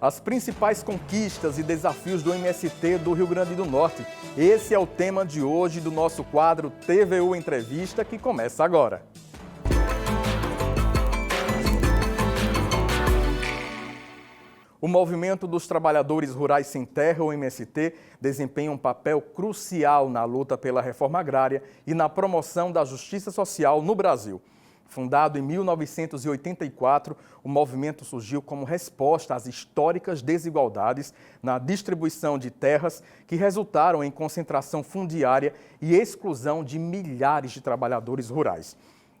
as principais conquistas e desafios do MST do Rio Grande do Norte. Esse é o tema de hoje do nosso quadro TVU Entrevista, que começa agora. O Movimento dos Trabalhadores Rurais Sem Terra, o MST, desempenha um papel crucial na luta pela reforma agrária e na promoção da justiça social no Brasil. Fundado em 1984, o movimento surgiu como resposta às históricas desigualdades na distribuição de terras que resultaram em concentração fundiária e exclusão de milhares de trabalhadores rurais.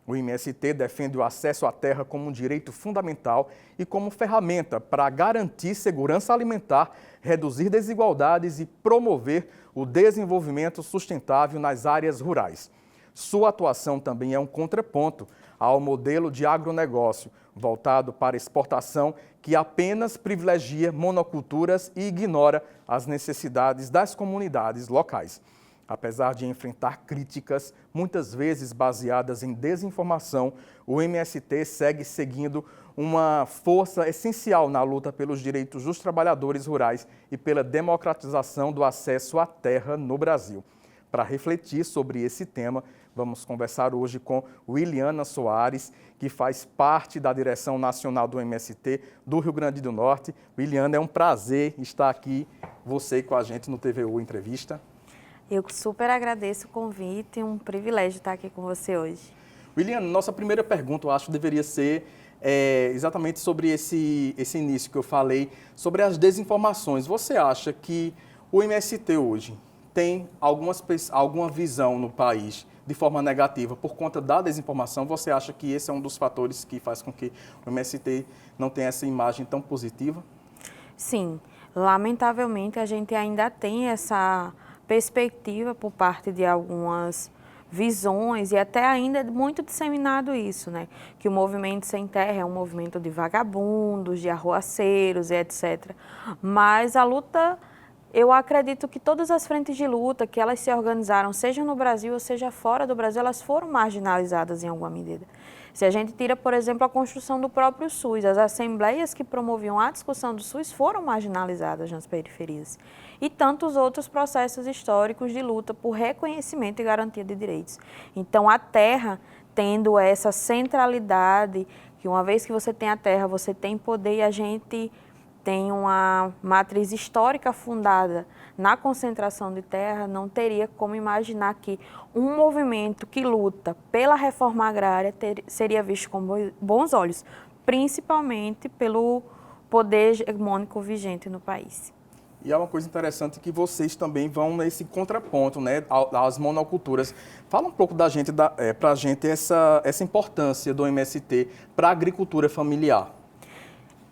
O MST defende o acesso à terra como um direito fundamental e como ferramenta para garantir segurança alimentar, reduzir desigualdades e promover o desenvolvimento sustentável nas áreas rurais. Sua atuação também é um contraponto ao modelo de agronegócio, voltado para exportação, que apenas privilegia monoculturas e ignora as necessidades das comunidades locais. Apesar de enfrentar críticas, muitas vezes baseadas em desinformação, o MST segue seguindo uma força essencial na luta pelos direitos dos trabalhadores rurais e pela democratização do acesso à terra no Brasil. Para refletir sobre esse tema, vamos conversar hoje com Wiliana Soares, que faz parte da direção nacional do MST do Rio Grande do Norte. Wiliana, é um prazer estar aqui, você com a gente no TVU Entrevista. Eu super agradeço o convite, um privilégio estar aqui com você hoje. Wiliana, nossa primeira pergunta, eu acho, deveria ser exatamente sobre esse início que eu falei, sobre as desinformações. Você acha que o MST hoje tem alguma visão no país de forma negativa por conta da desinformação? Você acha que esse é um dos fatores que faz com que o MST não tenha essa imagem tão positiva? Sim, lamentavelmente a gente ainda tem essa perspectiva por parte de algumas visões e até ainda é muito disseminado isso, né? Que o movimento sem terra é um movimento de vagabundos, de arruaceiros e etc. Mas a luta, eu acredito que todas as frentes de luta que elas se organizaram, seja no Brasil ou seja fora do Brasil, elas foram marginalizadas em alguma medida. Se a gente tira, por exemplo, a construção do próprio SUS, as assembleias que promoviam a discussão do SUS foram marginalizadas nas periferias. E tantos outros processos históricos de luta por reconhecimento e garantia de direitos. Então, a terra, tendo essa centralidade, que uma vez que você tem a terra, você tem poder, e a gente tem uma matriz histórica fundada na concentração de terra, não teria como imaginar que um movimento que luta pela reforma agrária seria visto com bons olhos, principalmente pelo poder hegemônico vigente no país. E é uma coisa interessante que vocês também vão nesse contraponto, né, às monoculturas. Fala um pouco para a gente essa importância do MST para a agricultura familiar.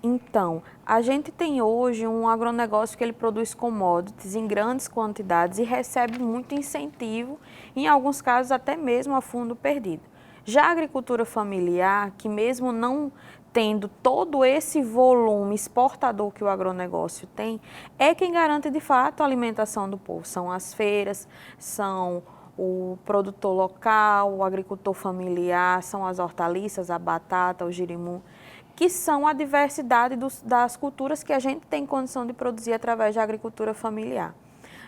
Então, a gente tem hoje um agronegócio que ele produz commodities em grandes quantidades e recebe muito incentivo, em alguns casos até mesmo a fundo perdido. Já a agricultura familiar, que mesmo não tendo todo esse volume exportador que o agronegócio tem, é quem garante de fato a alimentação do povo. São as feiras, são o produtor local, o agricultor familiar, são as hortaliças, a batata, o girimum, que são a diversidade das culturas que a gente tem condição de produzir através da agricultura familiar.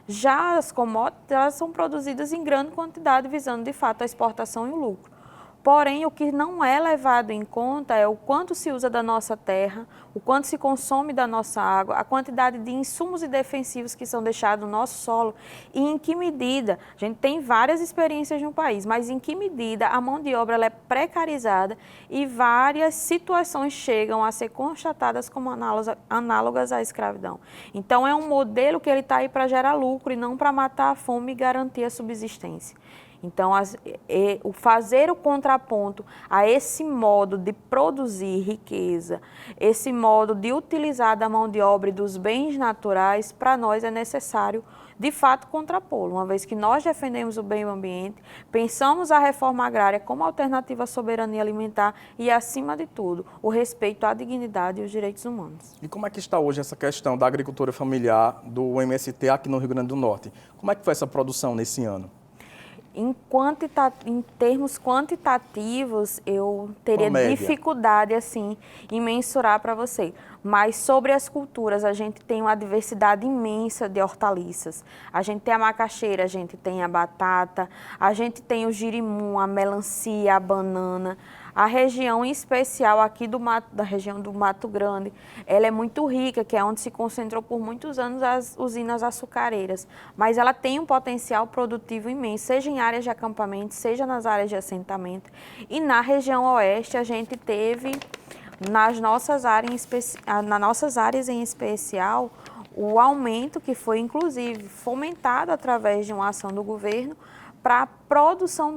Já as commodities, elas são produzidas em grande quantidade, visando de fato a exportação e o lucro. Porém, o que não é levado em conta é o quanto se usa da nossa terra, o quanto se consome da nossa água, a quantidade de insumos e defensivos que são deixados no nosso solo e em que medida, a gente tem várias experiências no país, mas em que medida a mão de obra ela é precarizada e várias situações chegam a ser constatadas como análogas à escravidão. Então, é um modelo que ele está aí para gerar lucro e não para matar a fome e garantir a subsistência. Então, o fazer o contraponto a esse modo de produzir riqueza, esse modo de utilizar da mão de obra e dos bens naturais, para nós é necessário, de fato, contrapô-lo. Uma vez que nós defendemos o meio ambiente, pensamos a reforma agrária como alternativa à soberania alimentar e, acima de tudo, o respeito à dignidade e aos direitos humanos. E como é que está hoje essa questão da agricultura familiar do MST aqui no Rio Grande do Norte? Como é que foi essa produção nesse ano? Em termos quantitativos, eu teria dificuldade assim, em mensurar para você. Mas sobre as culturas, a gente tem uma diversidade imensa de hortaliças. A gente tem a macaxeira, a gente tem a batata, a gente tem o girimum, a melancia, a banana. A região em especial aqui da região do Mato Grande, ela é muito rica, que é onde se concentrou por muitos anos as usinas açucareiras. Mas ela tem um potencial produtivo imenso, seja em áreas de acampamento, seja nas áreas de assentamento. E na região oeste a gente teve, nas nossas áreas em especial, o aumento que foi inclusive fomentado através de uma ação do governo para a produção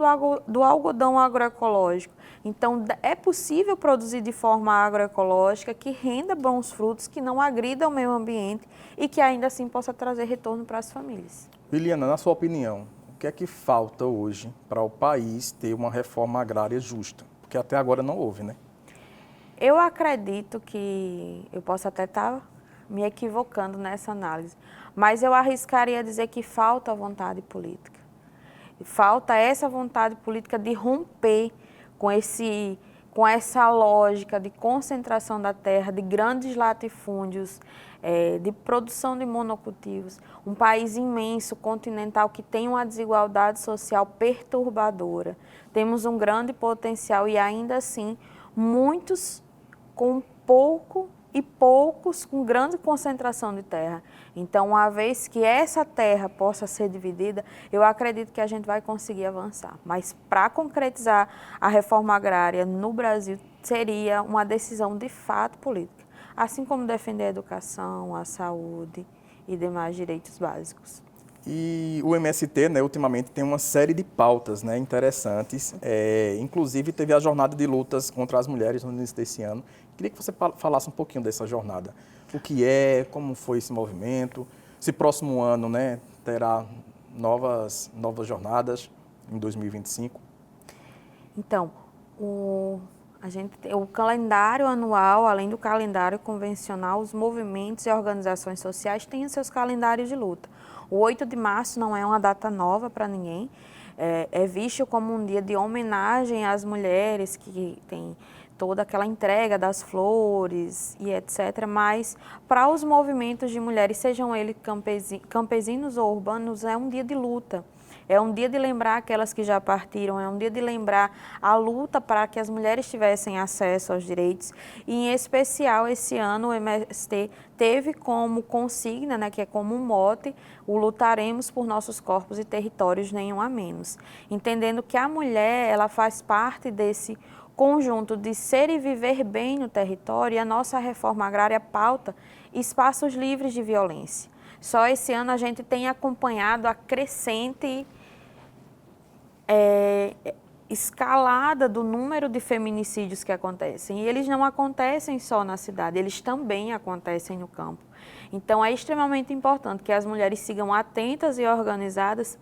do algodão agroecológico. Então, é possível produzir de forma agroecológica que renda bons frutos, que não agrida o meio ambiente e que ainda assim possa trazer retorno para as famílias. Liliana, na sua opinião, o que é que falta hoje para o país ter uma reforma agrária justa? Porque até agora não houve, né? Eu acredito que eu posso até estar me equivocando nessa análise, mas eu arriscaria dizer que falta vontade política. Falta essa vontade política de romper com essa lógica de concentração da terra, de grandes latifúndios, de produção de monocultivos. Um país imenso, continental, que tem uma desigualdade social perturbadora. Temos um grande potencial e ainda assim, muitos com pouco e poucos com grande concentração de terra. Então, uma vez que essa terra possa ser dividida, eu acredito que a gente vai conseguir avançar. Mas para concretizar a reforma agrária no Brasil, seria uma decisão de fato política, assim como defender a educação, a saúde e demais direitos básicos. E o MST, né, ultimamente tem uma série de pautas, né, interessantes. Inclusive, teve a jornada de lutas contra as mulheres no início desse ano. Queria que você falasse um pouquinho dessa jornada. O que é, como foi esse movimento, se próximo ano, né, terá novas jornadas em 2025? Então, o calendário anual, além do calendário convencional, os movimentos e organizações sociais têm os seus calendários de luta. O 8 de março não é uma data nova para ninguém, é visto como um dia de homenagem às mulheres que tem toda aquela entrega das flores e etc. Mas para os movimentos de mulheres, sejam eles campesinos ou urbanos, é um dia de luta. É um dia de lembrar aquelas que já partiram, é um dia de lembrar a luta para que as mulheres tivessem acesso aos direitos. E, em especial, esse ano o MST teve como consigna, né, que é como um mote, o lutaremos por nossos corpos e territórios, nenhum a menos. Entendendo que a mulher, ela faz parte desse conjunto de ser e viver bem no território, e a nossa reforma agrária pauta espaços livres de violência. Só esse ano a gente tem acompanhado a crescente escalada do número de feminicídios que acontecem. E eles não acontecem só na cidade, eles também acontecem no campo. Então é extremamente importante que as mulheres sigam atentas e organizadas,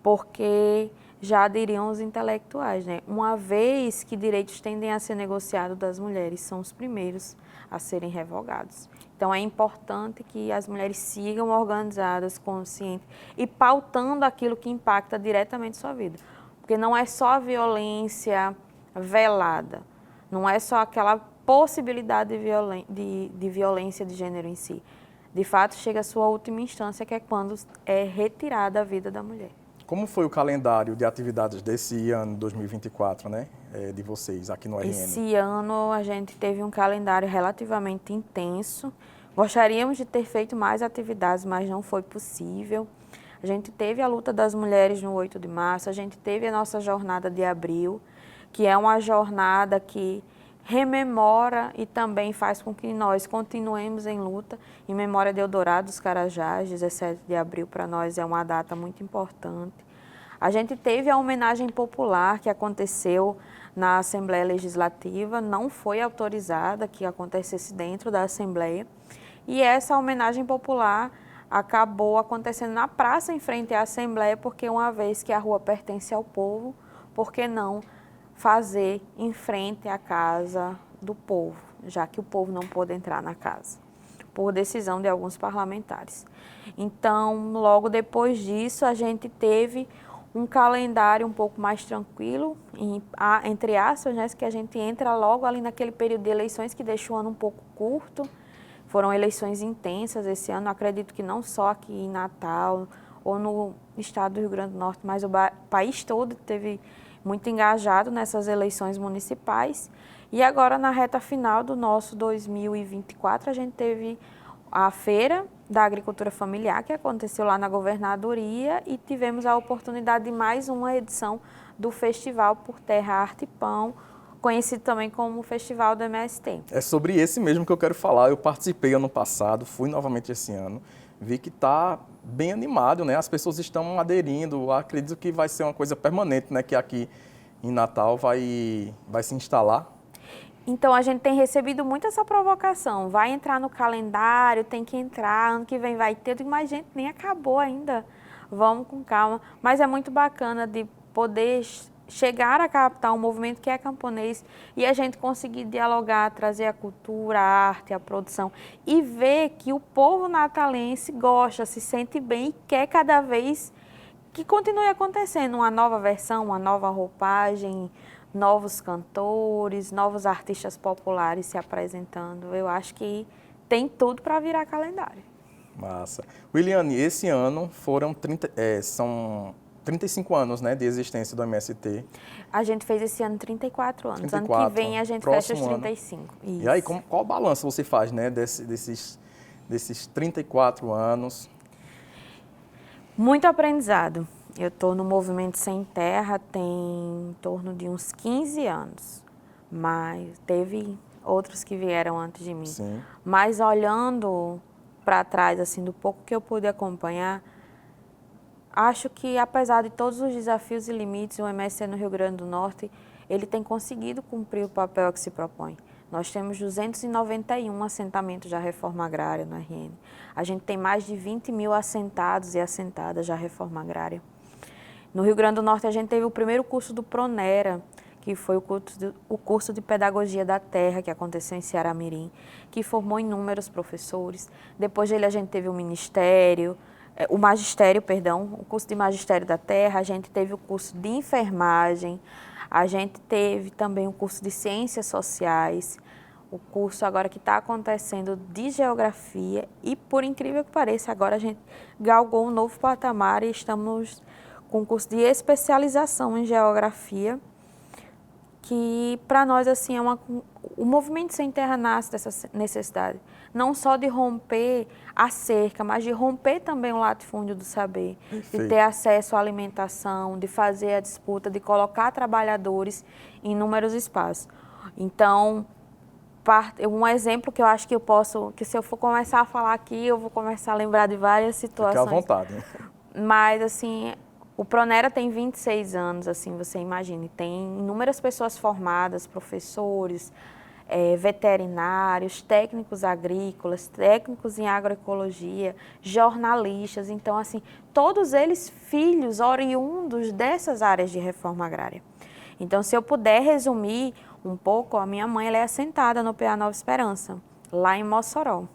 porque já diriam os intelectuais, né? Uma vez que direitos tendem a ser negociados das mulheres, são os primeiros a serem revogados. Então é importante que as mulheres sigam organizadas, conscientes e pautando aquilo que impacta diretamente sua vida. Porque não é só a violência velada, não é só aquela possibilidade de violência de gênero em si. De fato, chega a sua última instância, que é quando é retirada a vida da mulher. Como foi o calendário de atividades desse ano 2024, né, de vocês aqui no RN? Esse ano a gente teve um calendário relativamente intenso. Gostaríamos de ter feito mais atividades, mas não foi possível. A gente teve a luta das mulheres no 8 de março, a gente teve a nossa jornada de abril, que é uma jornada que rememora e também faz com que nós continuemos em luta em memória de Eldorado dos Carajás. 17 de abril para nós é uma data muito importante. A gente teve a homenagem popular que aconteceu na Assembleia Legislativa, não foi autorizada que acontecesse dentro da Assembleia, e essa homenagem popular acabou acontecendo na praça em frente à Assembleia, porque uma vez que a rua pertence ao povo, por que não fazer em frente à casa do povo, já que o povo não pôde entrar na casa, por decisão de alguns parlamentares. Então, logo depois disso, a gente teve um calendário um pouco mais tranquilo, entre aspas, né, que a gente entra logo ali naquele período de eleições que deixa o ano um pouco curto. Foram eleições intensas esse ano, acredito que não só aqui em Natal ou no estado do Rio Grande do Norte, mas o país todo teve muito engajado nessas eleições municipais. E agora, na reta final do nosso 2024, a gente teve a Feira da Agricultura Familiar, que aconteceu lá na Governadoria, e tivemos a oportunidade de mais uma edição do Festival Por Terra, Arte e Pão, conhecido também como o Festival do MST. É sobre esse mesmo que eu quero falar. Eu participei ano passado, fui novamente esse ano, vi que está bem animado, né? As pessoas estão aderindo, acredito que vai ser uma coisa permanente, né? Que aqui em Natal vai se instalar. Então, a gente tem recebido muito essa provocação. Vai entrar no calendário, tem que entrar, ano que vem vai ter. Eu digo, mas gente, nem acabou ainda. Vamos com calma. Mas é muito bacana de poder chegar a captar um movimento que é camponês e a gente conseguir dialogar, trazer a cultura, a arte, a produção e ver que o povo natalense gosta, se sente bem e quer cada vez que continue acontecendo uma nova versão, uma nova roupagem, novos cantores, novos artistas populares se apresentando. Eu acho que tem tudo para virar calendário. Massa. Williane, esse ano são 35 anos, né, de existência do MST. A gente fez esse ano 34 anos. 34, ano que vem a gente fecha os 35. E aí, qual balanço você faz, né, desses 34 anos? Muito aprendizado. Eu estou no Movimento Sem Terra tem em torno de uns 15 anos, mas teve outros que vieram antes de mim. Sim. Mas olhando para trás, assim, do pouco que eu pude acompanhar, acho que apesar de todos os desafios e limites, o MST no Rio Grande do Norte, ele tem conseguido cumprir o papel que se propõe. Nós temos 291 assentamentos da reforma agrária no RN. A gente tem mais de 20 mil assentados e assentadas da reforma agrária. No Rio Grande do Norte, a gente teve o primeiro curso do Pronera, que foi o curso de Pedagogia da Terra, que aconteceu em Ceará-Mirim, que formou inúmeros professores. Depois dele, a gente teve o o curso de Magistério da Terra, a gente teve o curso de Enfermagem, a gente teve também o curso de Ciências Sociais, o curso agora que está acontecendo de Geografia e, por incrível que pareça, agora a gente galgou um novo patamar e estamos com um curso de especialização em Geografia, que para nós assim o Movimento Sem Terra nasce dessa necessidade, não só de romper a cerca, mas de romper também o latifúndio do saber, Perfeito. de ter acesso à alimentação, de fazer a disputa, de colocar trabalhadores em inúmeros espaços. Então, um exemplo que eu acho que que se eu for começar a falar aqui, eu vou começar a lembrar de várias situações. Fique à vontade. Mas, assim, o Pronera tem 26 anos, assim, você imagine, tem inúmeras pessoas formadas, professores, veterinários, técnicos agrícolas, técnicos em agroecologia, jornalistas, então, assim, todos eles filhos oriundos dessas áreas de reforma agrária. Então, se eu puder resumir um pouco, a minha mãe ela é assentada no PA Nova Esperança, lá em Mossoró.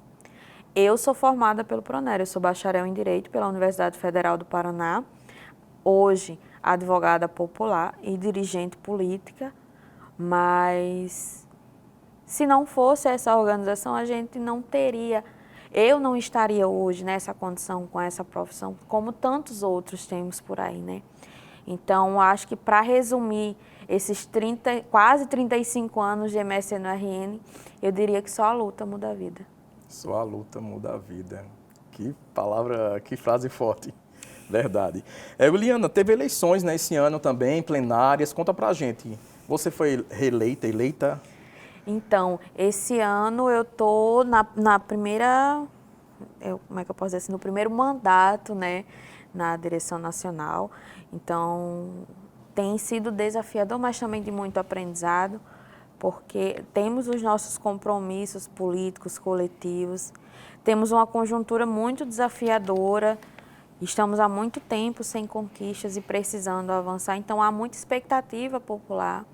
Eu sou formada pelo Pronera, eu sou bacharel em Direito pela Universidade Federal do Paraná, hoje advogada popular e dirigente política, mas se não fosse essa organização, a gente não teria, eu não estaria hoje nessa condição, com essa profissão, como tantos outros temos por aí, né? Então, acho que para resumir esses quase 35 anos de MST no RN, eu diria que só a luta muda a vida. Só a luta muda a vida. Que palavra, que frase forte. Verdade. Williana, teve eleições, né, esse ano também, plenárias. Conta pra gente. Você foi eleita? Então, esse ano eu estou na primeira, como é que eu posso dizer assim, no primeiro mandato, né, na direção nacional. Então, tem sido desafiador, mas também de muito aprendizado, porque temos os nossos compromissos políticos, coletivos, temos uma conjuntura muito desafiadora, estamos há muito tempo sem conquistas e precisando avançar, então há muita expectativa popular.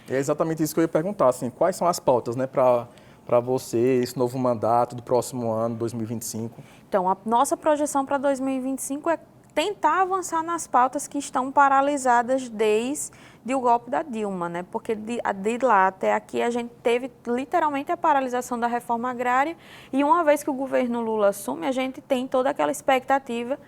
É exatamente isso que eu ia perguntar, assim, quais são as pautas, né, para você, esse novo mandato do próximo ano, 2025? Então, a nossa projeção para 2025 é tentar avançar nas pautas que estão paralisadas desde o golpe da Dilma, né? Porque de lá até aqui a gente teve literalmente a paralisação da reforma agrária e uma vez que o governo Lula assume, a gente tem toda aquela expectativa,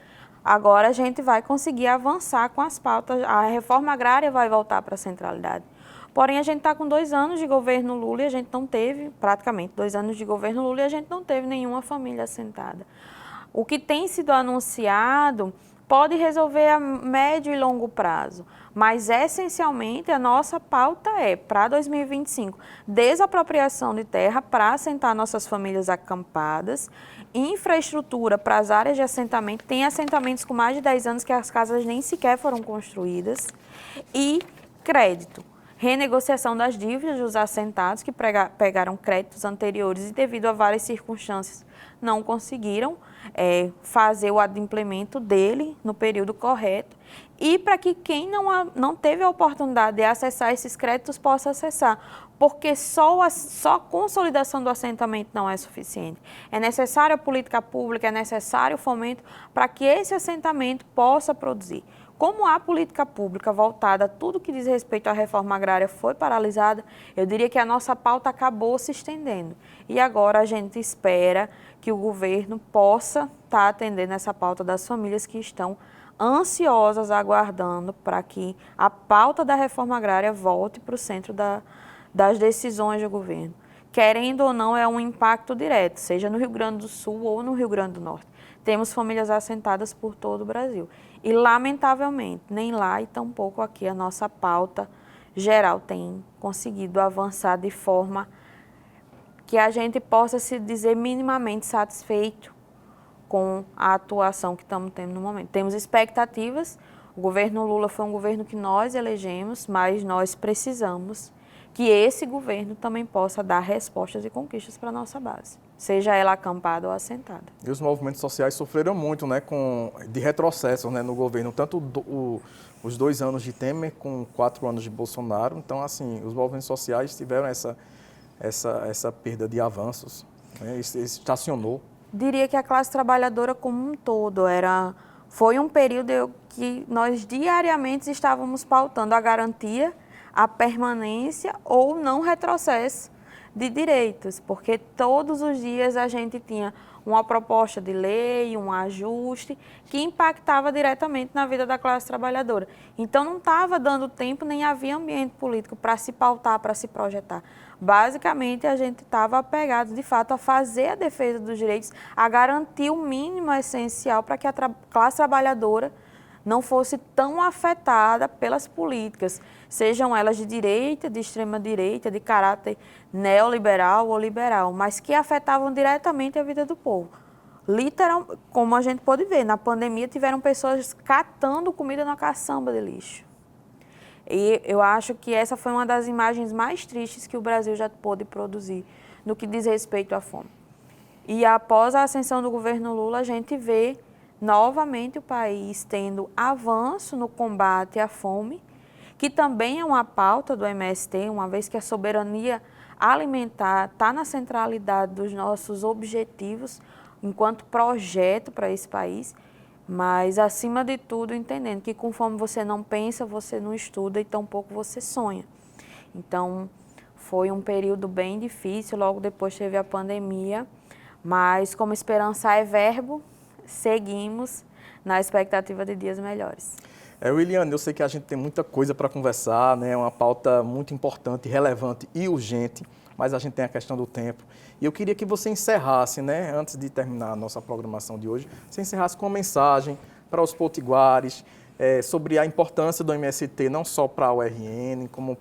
agora a gente vai conseguir avançar com as pautas, a reforma agrária vai voltar para a centralidade. Porém, a gente está com 2 anos de governo Lula e a gente não teve, praticamente 2 anos de governo Lula e a gente não teve nenhuma família assentada. O que tem sido anunciado pode resolver a médio e longo prazo, mas essencialmente a nossa pauta é, para 2025, desapropriação de terra para assentar nossas famílias acampadas, infraestrutura para as áreas de assentamento, tem assentamentos com mais de 10 anos que as casas nem sequer foram construídas, e crédito. Renegociação das dívidas dos assentados que pegaram créditos anteriores e devido a várias circunstâncias não conseguiram fazer o adimplemento dele no período correto e para que quem não teve a oportunidade de acessar esses créditos possa acessar, porque só a consolidação do assentamento não é suficiente. É necessária a política pública, é necessário o fomento para que esse assentamento possa produzir. Como a política pública voltada a tudo que diz respeito à reforma agrária foi paralisada, eu diria que a nossa pauta acabou se estendendo. E agora a gente espera que o governo possa estar atendendo essa pauta das famílias que estão ansiosas, aguardando para que a pauta da reforma agrária volte para o centro das decisões do governo. Querendo ou não, é um impacto direto, seja no Rio Grande do Sul ou no Rio Grande do Norte. Temos famílias assentadas por todo o Brasil. E, lamentavelmente, nem lá e tampouco aqui a nossa pauta geral tem conseguido avançar de forma que a gente possa se dizer minimamente satisfeito com a atuação que estamos tendo no momento. Temos expectativas, o governo Lula foi um governo que nós elegemos, mas nós precisamos que esse governo também possa dar respostas e conquistas para a nossa base, seja ela acampada ou assentada. E os movimentos sociais sofreram muito, né, de retrocessos, né, no governo, tanto os 2 anos de Temer com 4 anos de Bolsonaro. Então, assim, os movimentos sociais tiveram essa perda de avanços, né, estacionou. Diria que a classe trabalhadora como um todo foi um período que nós diariamente estávamos pautando a garantia, a permanência ou não retrocesso de direitos, porque todos os dias a gente tinha uma proposta de lei, um ajuste que impactava diretamente na vida da classe trabalhadora. Então não estava dando tempo, nem havia ambiente político para se pautar, para se projetar. Basicamente a gente estava apegado de fato a fazer a defesa dos direitos, a garantir o mínimo essencial para que a classe trabalhadora não fosse tão afetada pelas políticas, sejam elas de direita, de extrema direita, de caráter neoliberal ou liberal, mas que afetavam diretamente a vida do povo. Literal, como a gente pode ver, na pandemia tiveram pessoas catando comida na caçamba de lixo. E eu acho que essa foi uma das imagens mais tristes que o Brasil já pôde produzir no que diz respeito à fome. E após a ascensão do governo Lula, a gente vê novamente o país tendo avanço no combate à fome, que também é uma pauta do MST, uma vez que a soberania alimentar está na centralidade dos nossos objetivos enquanto projeto para esse país, mas acima de tudo entendendo que com fome você não pensa, você não estuda e tampouco você sonha. Então foi um período bem difícil, logo depois teve a pandemia, mas como esperança é verbo, seguimos na expectativa de dias melhores. Williane, eu sei que a gente tem muita coisa para conversar, né? É uma pauta muito importante, relevante e urgente, mas a gente tem a questão do tempo. E eu queria que você encerrasse, né, antes de terminar a nossa programação de hoje, você encerrasse com uma mensagem para os potiguares sobre a importância do MST, não só para a URN, como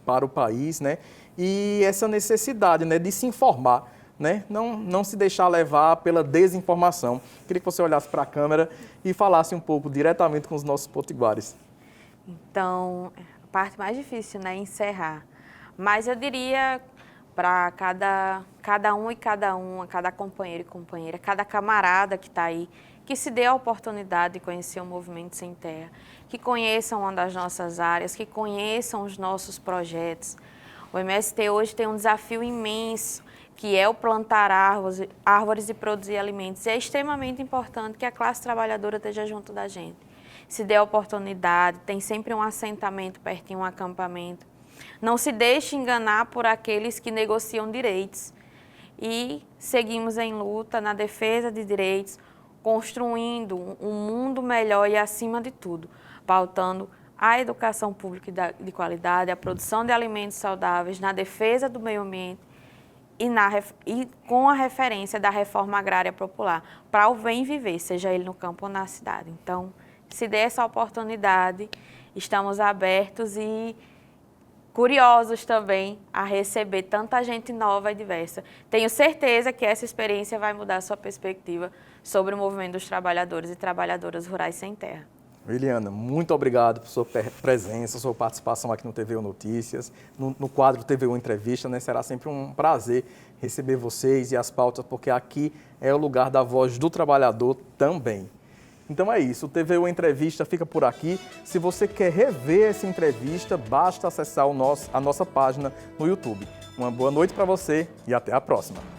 para o país, né? E essa necessidade, né, de se informar, né? Não se deixar levar pela desinformação. Queria que você olhasse para a câmera e falasse um pouco diretamente com os nossos potiguares. Então, a parte mais difícil, né, é encerrar. Mas eu diria para cada um e cada uma, cada companheiro e companheira, cada camarada que está aí, que se dê a oportunidade de conhecer o Movimento Sem Terra, que conheçam uma das nossas áreas, que conheçam os nossos projetos. O MST hoje tem um desafio imenso, que é o plantar árvores e produzir alimentos. E é extremamente importante que a classe trabalhadora esteja junto da gente. Se dê a oportunidade, tem sempre um assentamento pertinho, um acampamento. Não se deixe enganar por aqueles que negociam direitos. E seguimos em luta na defesa de direitos, construindo um mundo melhor e, acima de tudo, pautando a educação pública de qualidade, a produção de alimentos saudáveis, na defesa do meio ambiente e com a referência da reforma agrária popular, para o bem viver, seja ele no campo ou na cidade. Então, se dê essa oportunidade, estamos abertos e curiosos também a receber tanta gente nova e diversa. Tenho certeza que essa experiência vai mudar a sua perspectiva sobre o movimento dos trabalhadores e trabalhadoras rurais sem terra. Eliana, muito obrigado por sua presença, sua participação aqui no TVU Notícias, no quadro TVU Entrevista, né? Será sempre um prazer receber vocês e as pautas, porque aqui é o lugar da voz do trabalhador também. Então é isso, o TVU Entrevista fica por aqui. Se você quer rever essa entrevista, basta acessar a nossa página no YouTube. Uma boa noite para você e até a próxima.